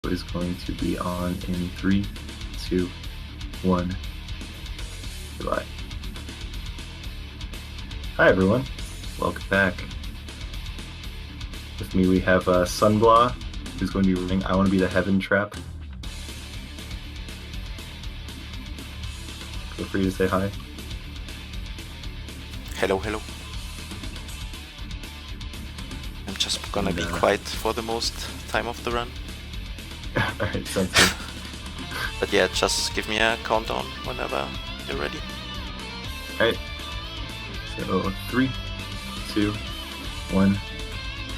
is going to be on in 3, 2, 1. Goodbye. Hi everyone, welcome back. With me we have Sunbla, who's going to be running I Want to Be the Heaventrap. Feel free to say hi. Hello, hello. I'm just gonna be quiet for the most time of the run. Alright, sounds good. But yeah, just give me a countdown whenever you're ready. Alright. So 3, 2, 1,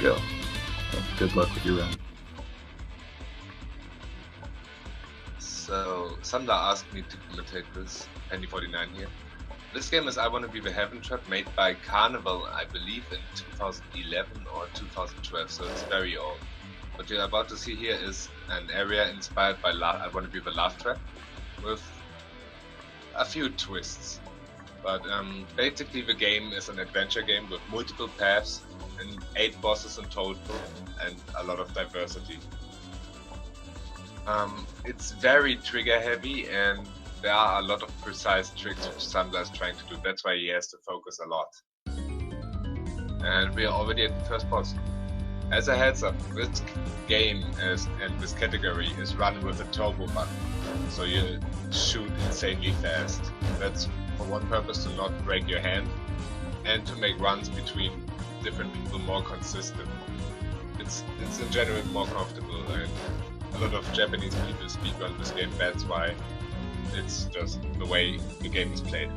go. Well, good luck with your run. So Sunbla asked me to commentate this, Penny49 here. This game is I Want to Be the Heaventrap, made by Carnival, I believe in 2011 or 2012, so it's very old. What you're about to see here is an area inspired by I Want to Be the Love Trap, with a few twists. But basically the game is an adventure game with multiple paths and 8 bosses in total and a lot of diversity. It's very trigger heavy and there are a lot of precise tricks which Sunbla is trying to do. That's why he has to focus a lot. And we are already at the first boss. As a heads up, this game and this category is run with a turbo button. So you shoot insanely fast. That's for one purpose, to not break your hand and to make runs between different people more consistent. It's in general more comfortable, and a lot of Japanese people speedrun this game. That's why it's just the way the game is played.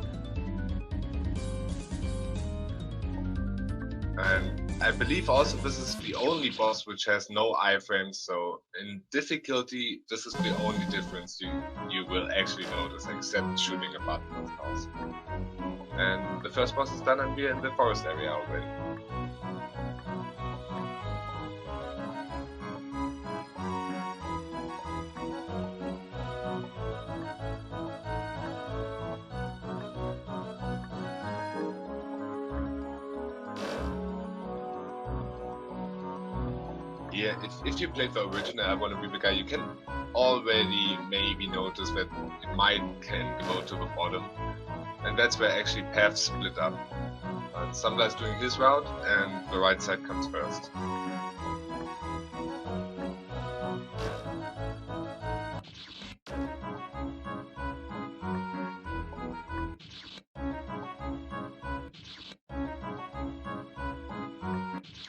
And I believe also this is the only boss which has no iframes, so in difficulty this is the only difference you will actually notice, except shooting a button, of course. And the first boss is done and we're in the forest area already. Yeah, if you played the original I Want to Be the Guy, you can already maybe notice that it can go to the bottom. And that's where actually paths split up. Sunbla is doing his route and the right side comes first.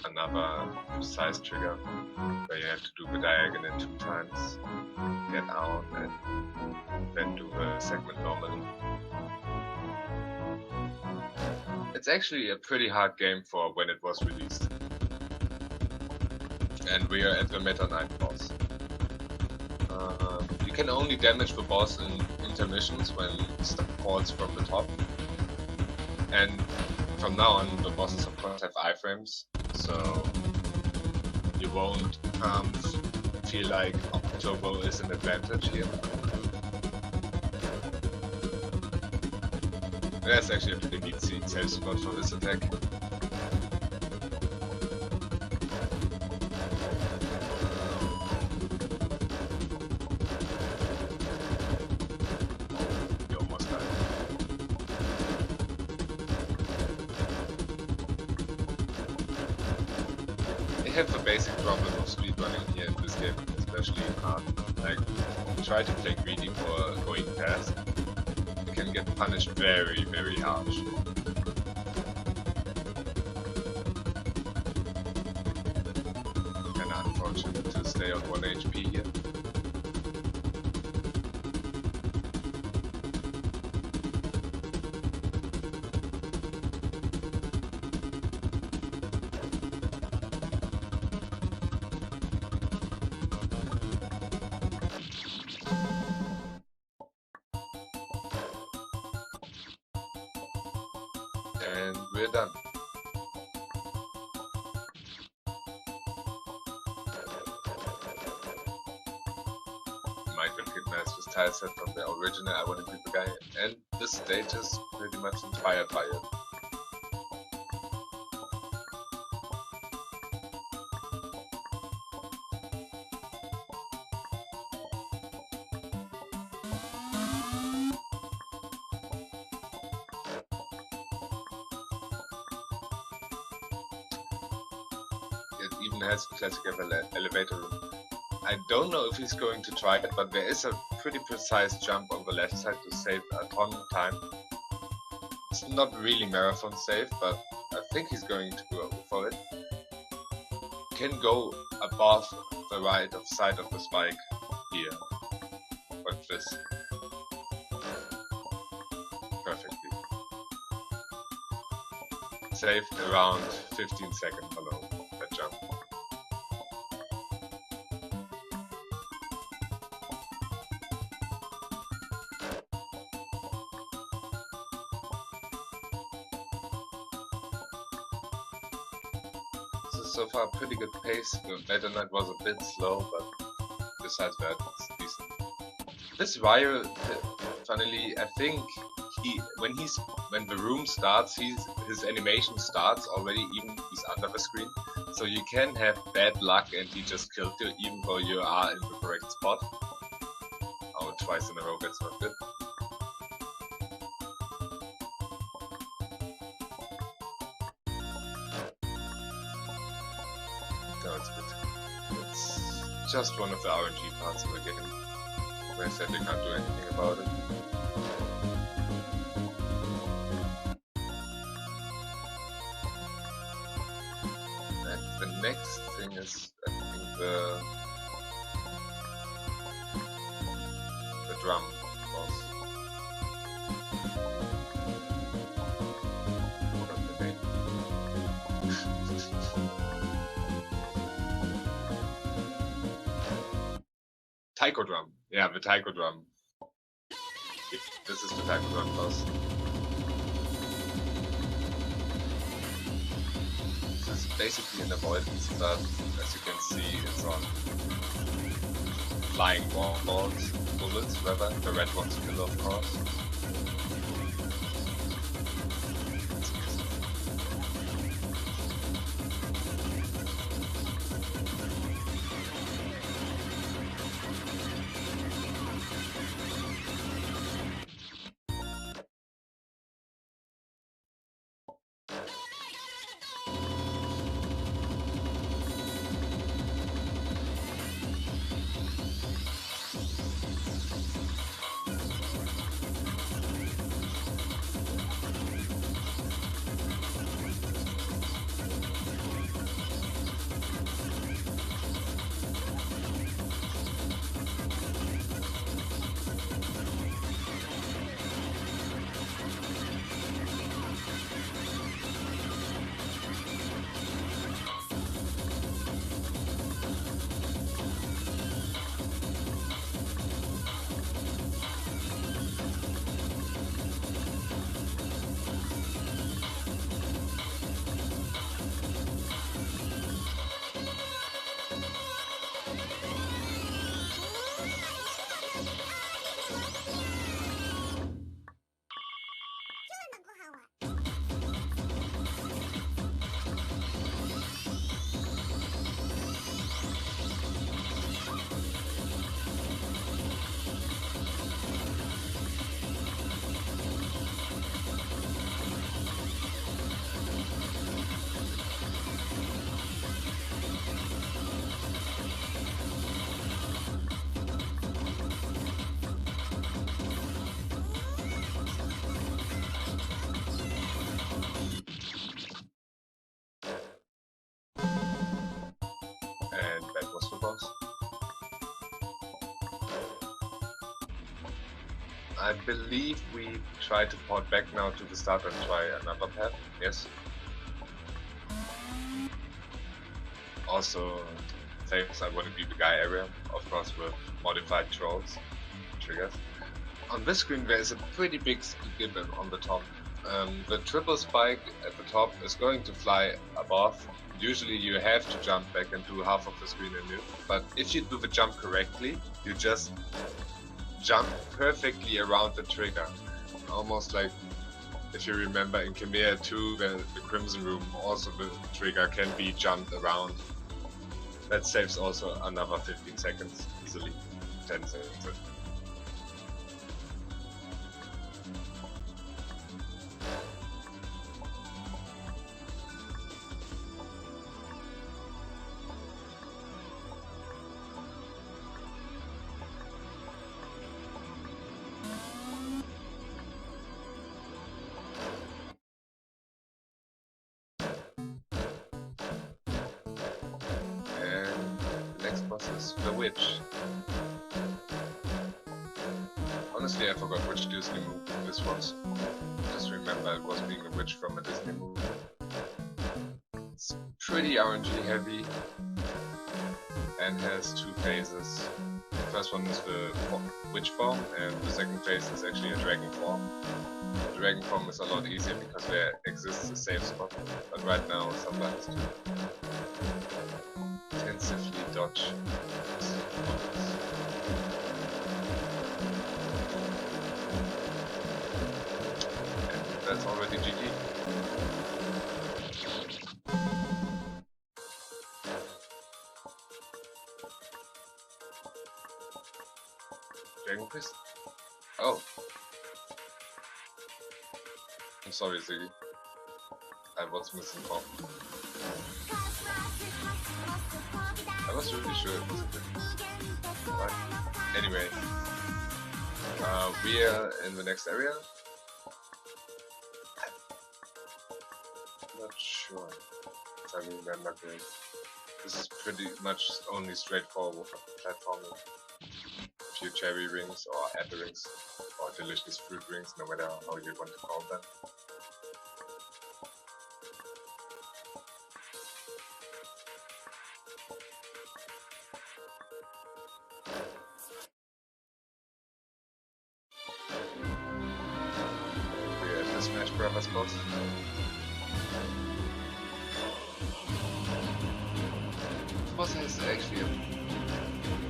Another precise trigger where you have to do the diagonal 2 times, get out, and then do the segment normally. It's actually a pretty hard game for when it was released. And we are at the Meta Knight boss. You can only damage the boss in intermissions when stuff falls from the top. And from now on, the bosses of course have iframes, so you won't feel like turbo is an advantage here. There's actually a pretty neat safe spot for this attack. You almost died. I have the basic problem of speedrunning here in this game, especially in hard. Like, try to play greedy for going fast. You can get punished very, very harsh. Kinda unfortunate to stay on 1 HP here. And we're done. Might recognize this tile set from the original I Want to Be the Guy, and this stage is pretty much inspired by it. even has a classic elevator room. I don't know if he's going to try it, but there is a pretty precise jump on the left side to save a ton of time. It's not really marathon safe, but I think he's going to go for it. Can go above the right side of the spike here. Watch this. Perfectly. Saved around 15 seconds below that jump. So far, pretty good pace. The Meta Knight was a bit slow, but besides that, it's decent. This Ryo, funnily, I think when the room starts, his animation starts already, even if he's under the screen. So you can have bad luck and he just killed you, even though you are in the correct spot. Oh, twice in a row, that's not good. No, it's good. It's just one of the RNG parts of the game, where I said we can't do anything about it. And the next thing is, I think, the drum boss. Forgot the name. Taiko drum. Yeah, the Taiko drum. This is the Taiko drum boss. This is basically an avoidance, but as you can see, it's on flying balls, bullets, rather. The red ones kill, of course. And that was the boss. I believe we try to port back now to the start and try another path, yes. Also, famous I want to be the guy area, of course with modified trolls, triggers. On this screen there is a pretty big gibbon on the top. The triple spike at the top is going to fly above. Usually you have to jump back and do half of the screen anew, but if you do the jump correctly, you just jump perfectly around the trigger. Almost like, if you remember in Chimera 2, the Crimson Room, also the trigger can be jumped around. That saves also another 15 seconds easily, 10 seconds. the witch. Honestly, I forgot which Disney movie this was. Just remember it was being a witch from a Disney movie. It's pretty RNG heavy and has two phases. The first one is the witch form, and the second phase is actually a dragon form. The dragon form is a lot easier because there exists a safe spot, but right now Sunbla has to intensively dodge. And that's already GG. Dragon Fist? Oh. I'm sorry, Ziggy. I was missing form. I was really sure it was a thing. But anyway. We are in the next area. Not sure if I remember correctly. This is pretty much only straightforward platforming. A few cherry rings or apple rings or delicious fruit rings, no matter how you want to call them. We're at the Smash Brothers boss. This boss has actually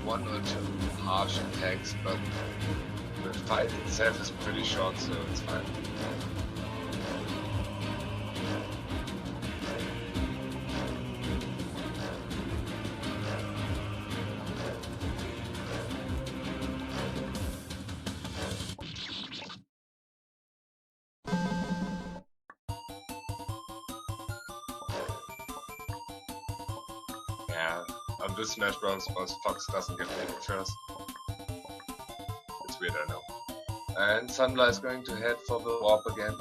one or two harsh attacks, but the fight itself is pretty short, so it's fine. Yeah, on this Smash Bros. Fox doesn't get hit first. It's weird, I know. And Sunbla is going to head for the warp again.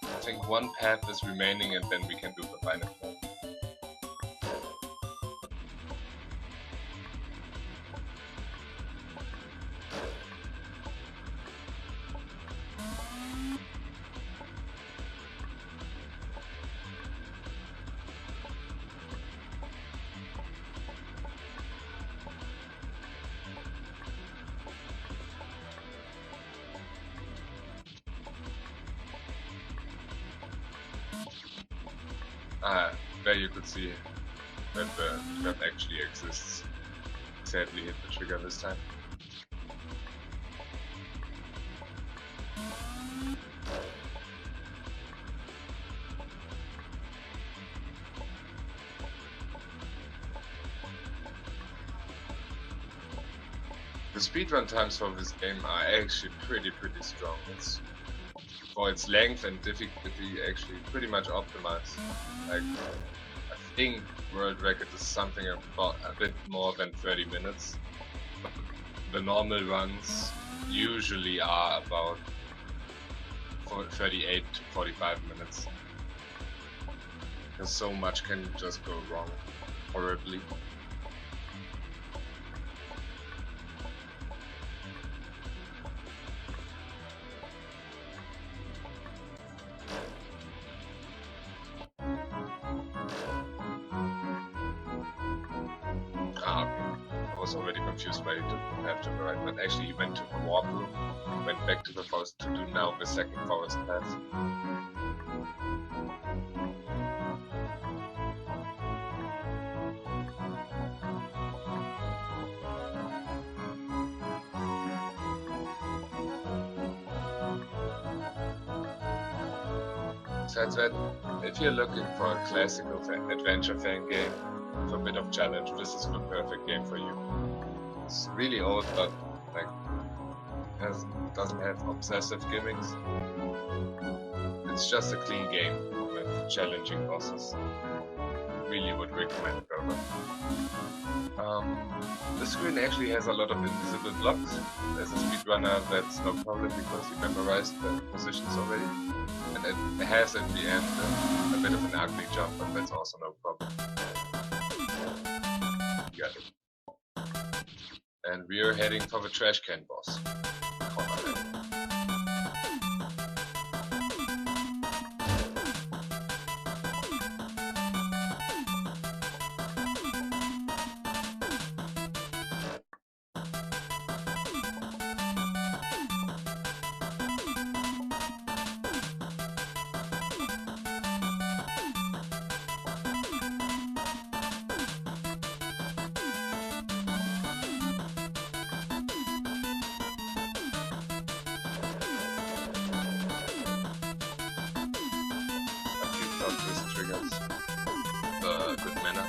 I think one path is remaining and then we can do the final path. There you could see that the trap actually exists. Sadly hit the trigger this time. The speedrun times for this game are actually pretty strong. It's for its length and difficulty actually pretty much optimized. Like, I think world record is something about a bit more than 30 minutes. But the normal runs usually are about 38 to 45 minutes. Because so much can just go wrong horribly. I was already confused why he took the path to the right, but actually he went to the warp room, went back to the forest to do now the second forest path. Besides that, if you're looking for a classical adventure fan game with a bit of challenge, this is the perfect game for you. It's really old, but like doesn't have obsessive gimmicks. It's just a clean game with challenging bosses. Really would recommend it over. The screen actually has a lot of invisible blocks. As a speedrunner, that's no problem because you memorized the positions already. And it has at the end a bit of an ugly jump, but that's also no problem. Got it. And we are heading for the trash can boss. Corner left. These triggers. Good manner.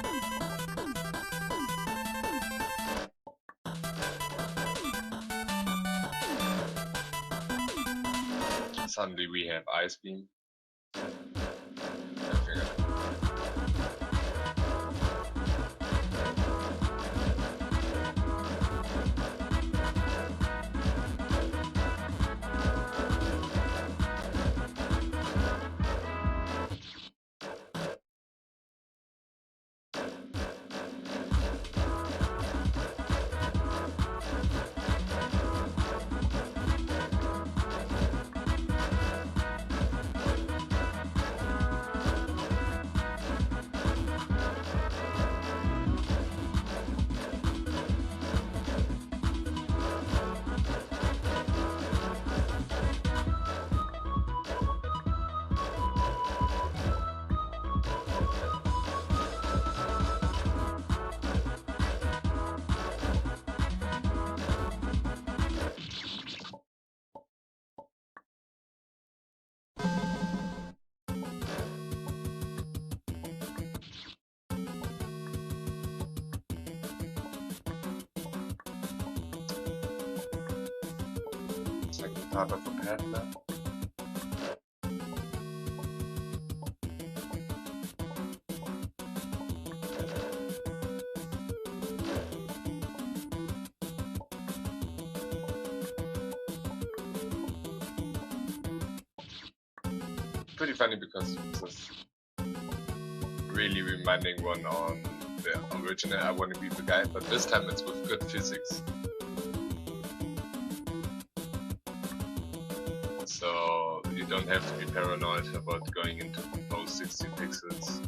Suddenly we have Ice Beam. I figured. Second part of the path now. Pretty funny because this is really reminding one on the original I Want to Be the Guy, but this time it's with good physics. So you don't have to be paranoid about going into those 60 pixels.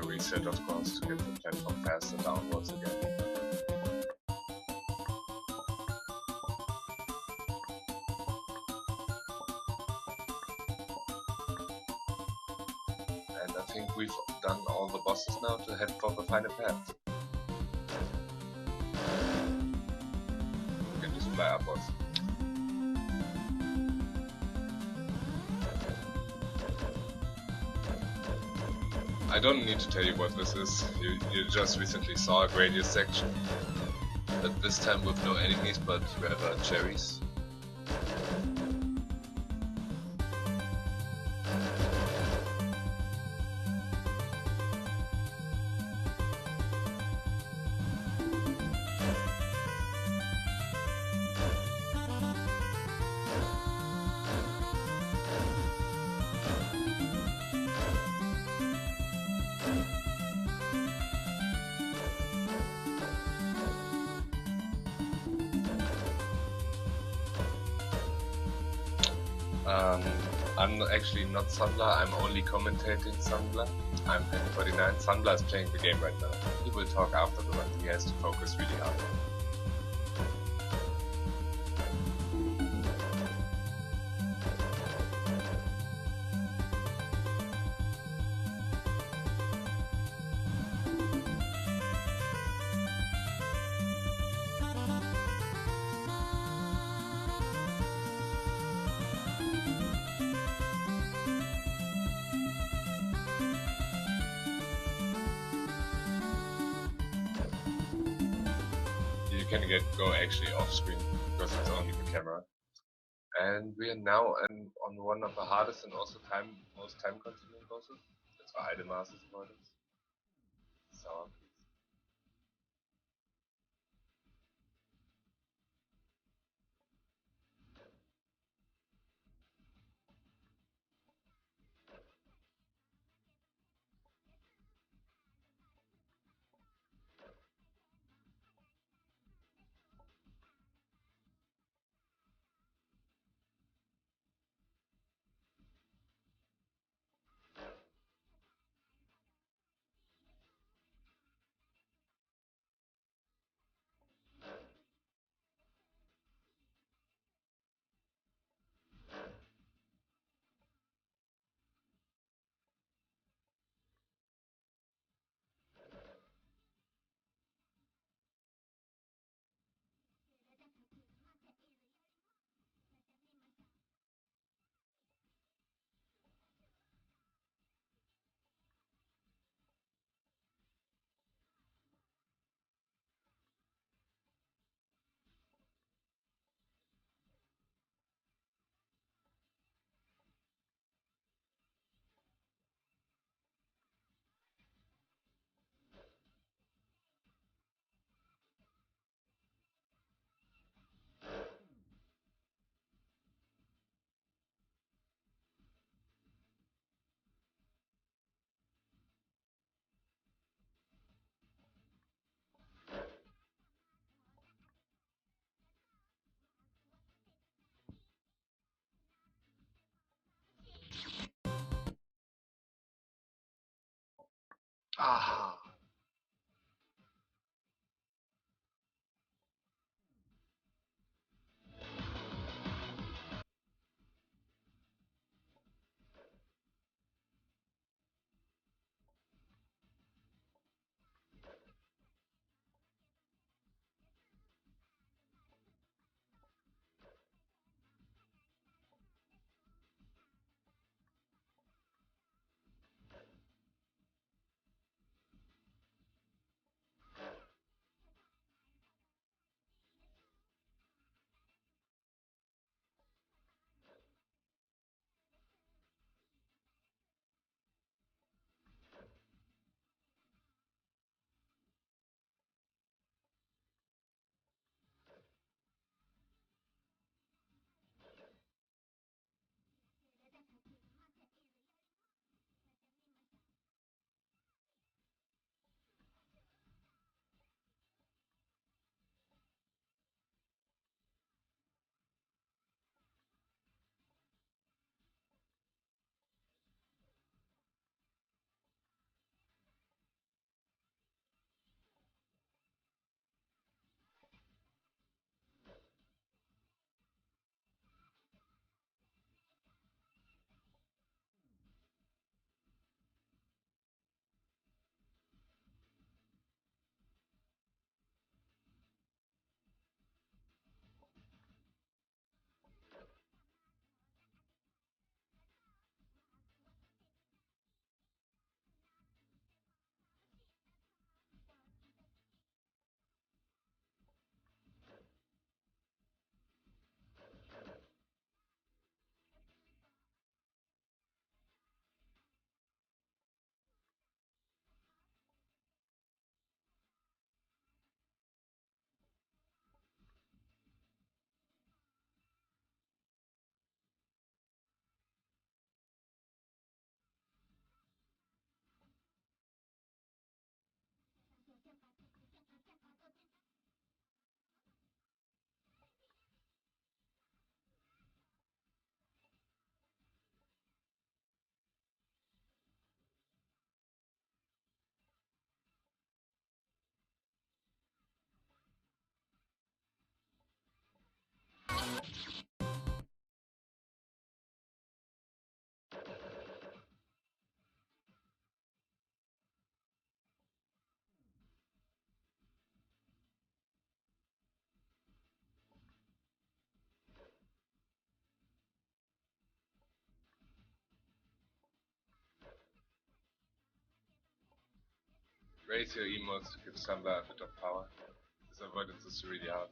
Reset, of course, to get the platform faster downwards again. And I think we've done all the bosses now to head for the final path. We can just fly upwards. I don't need to tell you what this is. You just recently saw a Gradius section. But this time with no enemies, but rather cherries. I'm actually not Sunbla, I'm only commentating Sunbla. I'm Penny49. Sunbla is playing the game right now. He will talk after the run. He has to focus really hard. You can go actually off screen because it's only the camera. And we are now on one of the hardest and also most time consuming bosses. That's why the Masters for it. So Raise your emotes to give Sunbla a bit of power. This avoidance is really hard.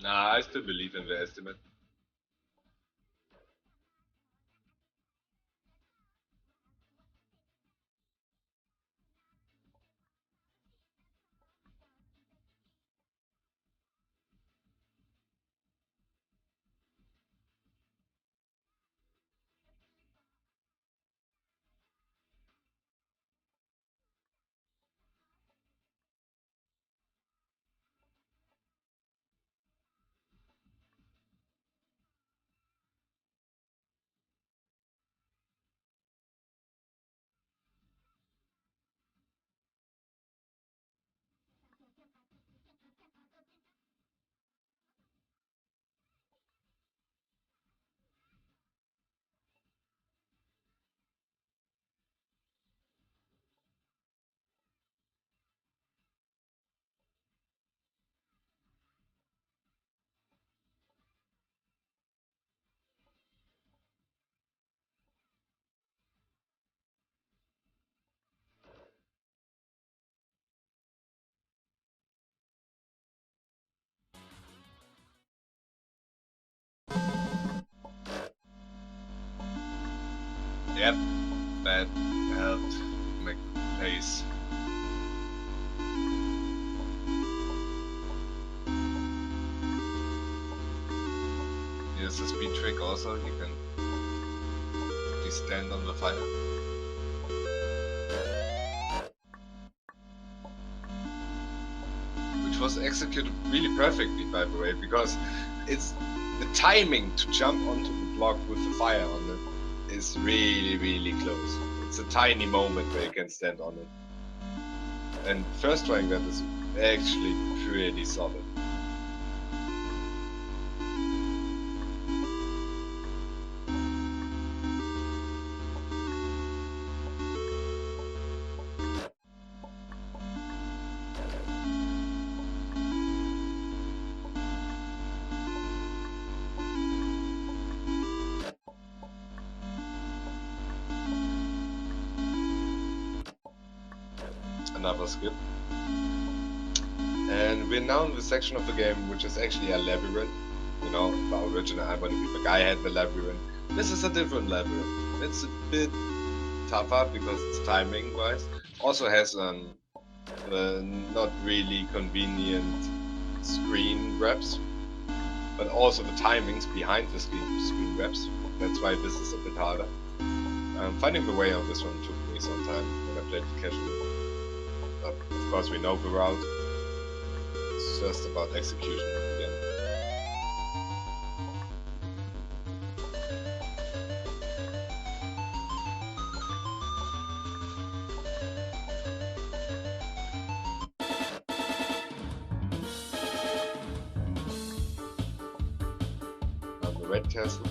Nah, I still believe in the estimate. Yep, that helped make pace. Here's a speed trick also, you can stand on the fire. Which was executed really perfectly, by the way, because it's the timing to jump onto the block with the fire on it is really, really close. It's a tiny moment where you can stand on it. And first trying that is actually pretty solid. Another skip. And we're now in the section of the game which is actually a labyrinth. You know, the original I Want to Be the Guy had the labyrinth. This is a different labyrinth. It's a bit tougher because it's timing wise. Also has not really convenient screen grabs, but also the timings behind the screen grabs. That's why this is a bit harder. Finding the way on this one took me some time when I played casually. But of course we know the route. It's just about execution again. Now the red castle.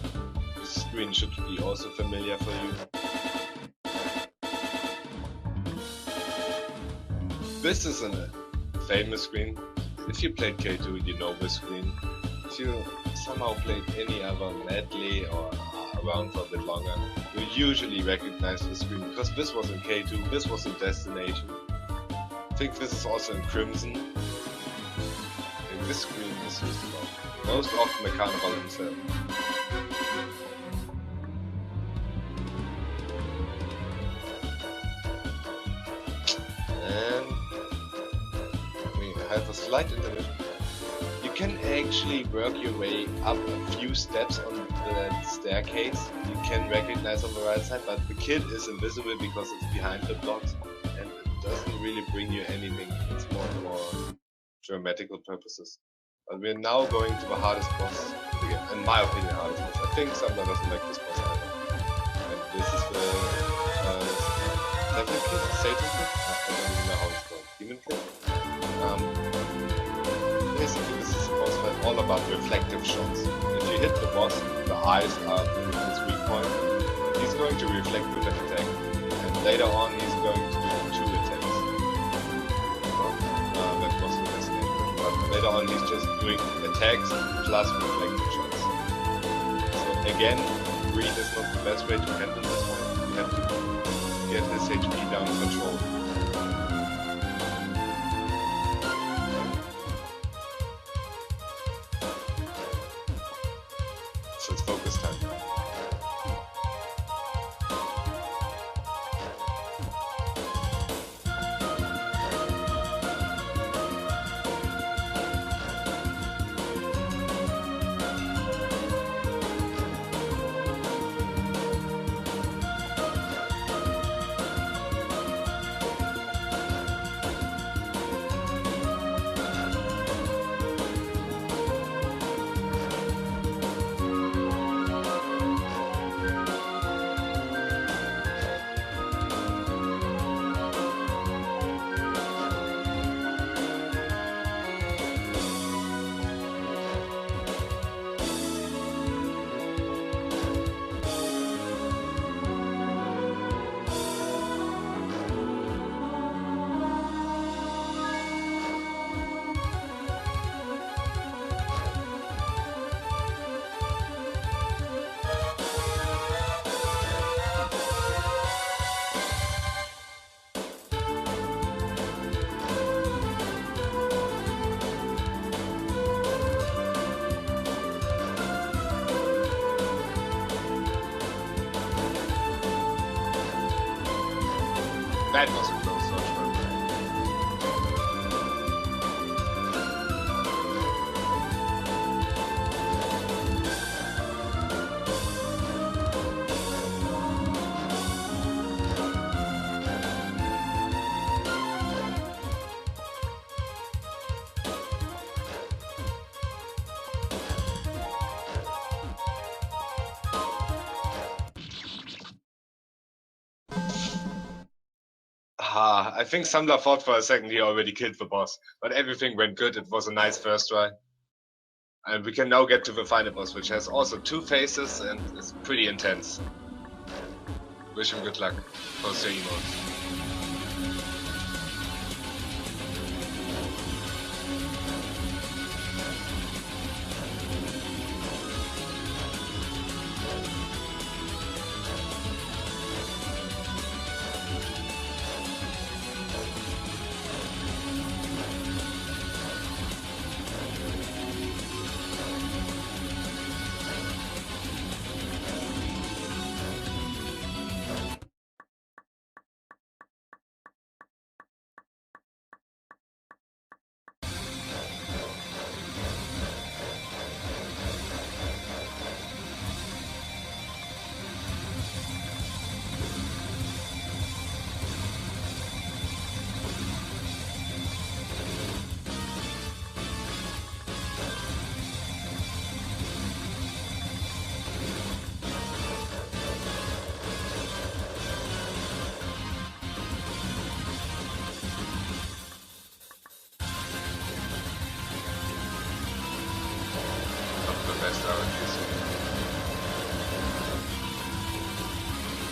This screen should be also familiar for you. This is a famous screen. If you played K2, you know this screen. If you somehow played any other medley or around for a bit longer, you usually recognize the screen because this was in K2, this was in Destination. I think this is also in Crimson. And this screen is used a lot. Most often the carnival himself. And we have a slight intermission. You can actually work your way up a few steps on the staircase. You can recognize on the right side, but the kid is invisible because it's behind the blocks, and it doesn't really bring you anything. It's more for dramatical purposes. But we're now going to the hardest boss again. In my opinion, hardest boss. I think Sunbla doesn't like this boss either. And this is the Devil Kid? Satan Kid? I don't even know how it's called. Demon Kid? Basically, this is a boss fight all about reflective shots. If you hit the boss, the eyes are his weak point. He's going to reflect with an attack. And later on, he's going to do 2 attacks. That was the best name. But later on, he's just doing attacks plus reflective shots. So again, greed is not the best way to handle this one. You have to get his HP down in control. So it's focus time. That was a close touch. I think Sunbla thought for a second he already killed the boss, but everything went good. It was a nice first try. And we can now get to the final boss, which has also 2 phases and is pretty intense. Wish him good luck. Post your emotes.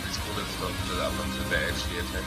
These bullets don't fill up until they actually attack.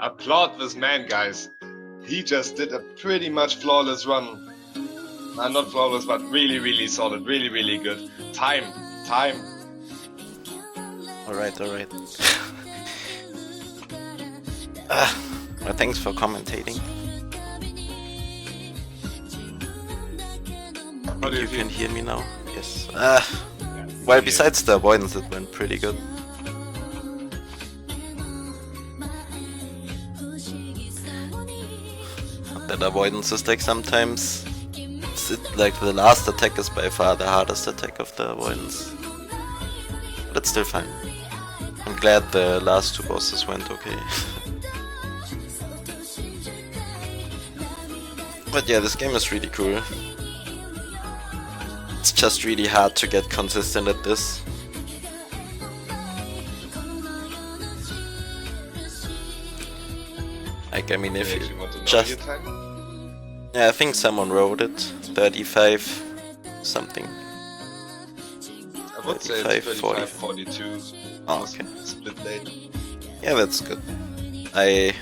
Applaud this man, guys. He just did a pretty much flawless run. Not flawless, but really, really solid. Really, really good. Time. Alright. Well, thanks for commentating. How do You you can feel? hear me now? Yes. Well, besides the avoidance, it went pretty good. That avoidance is like sometimes, like the last attack is by far the hardest attack of the avoidance. But it's still fine. I'm glad the last 2 bosses went okay. But yeah, this game is really cool. It's just really hard to get consistent at this. Like, I mean, if You you actually want to know just... your time? Yeah, I think someone wrote it. 35 something. I would say 35, it's 35, 42. Oh, okay. Split late. Yeah, that's good. I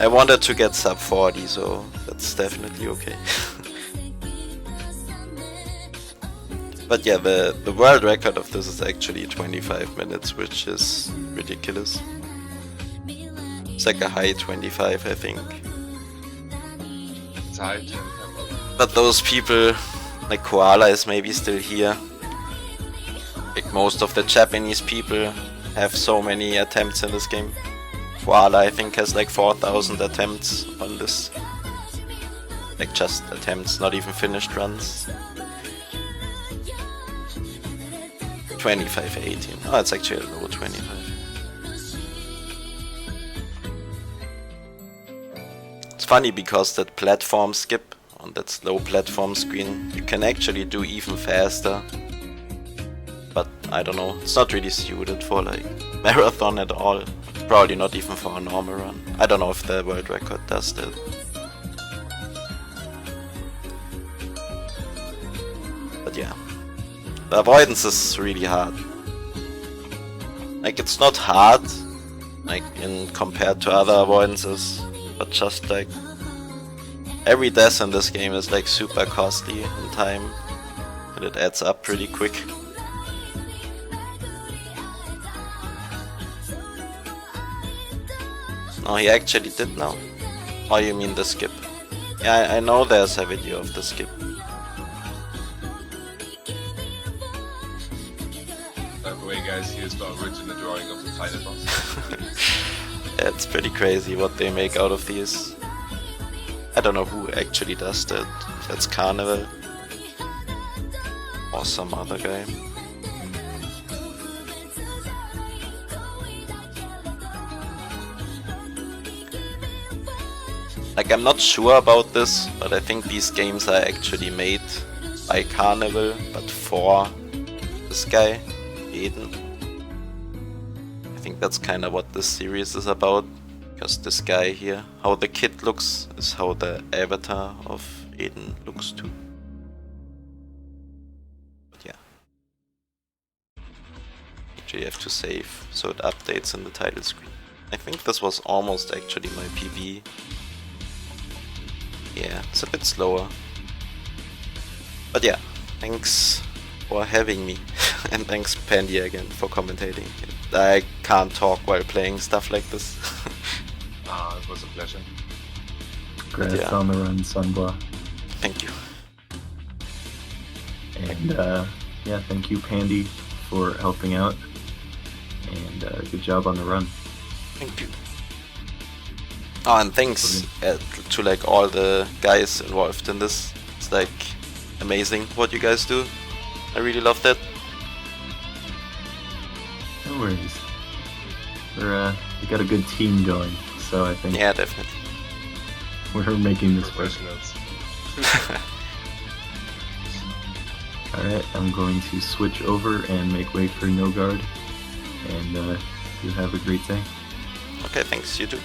wanted to get sub 40, so that's definitely okay. But yeah, the world record of this is actually 25 minutes, which is ridiculous. It's like a high 25, I think. It's high. But those people, like Koala is maybe still here. Like most of the Japanese people have so many attempts in this game. Koala I think has like 4,000 attempts on this. Like just attempts, not even finished runs. 25, 18. Oh, it's actually a low 25. It's funny because that platform skip on that slow platform screen, you can actually do even faster. But I don't know, it's not really suited for like marathon at all. Probably not even for a normal run. I don't know if the world record does that. But yeah, the avoidance is really hard. Like it's not hard, like in compared to other avoidances, but just like every death in this game is like super costly in time, and it adds up pretty quick. Oh, he actually did now. Oh, you mean the skip? Yeah, I know there's a video of the skip. By the way, guys, here's the original drawing of the final boss. It's pretty crazy what they make out of these. I don't know who actually does that. If that's Carnival or some other guy. Like, I'm not sure about this, but I think these games are actually made by Carnival, but for this guy, Eden. I think that's kind of what this series is about, because this guy here, how the kid looks, is how the avatar of Eden looks too. But yeah. Actually, you have to save, so it updates in the title screen. I think this was almost actually my PB. Yeah, it's a bit slower. But yeah, thanks for having me. And thanks Pandy again for commentating. I can't talk while playing stuff like this. It was a pleasure. Congrats Yeah. on the run, Sunbla. Thank you. And yeah, thank you, Pandy, for helping out. And good job on the run. Thank you. Oh, and thanks to like all the guys involved in this. It's like amazing what you guys do. I really love that. No worries. We got a good team going, so I think Yeah, definitely. we're making this work. Professionals. Alright, I'm going to switch over and make way for No Guard. And you have a great day. Okay, thanks, you too.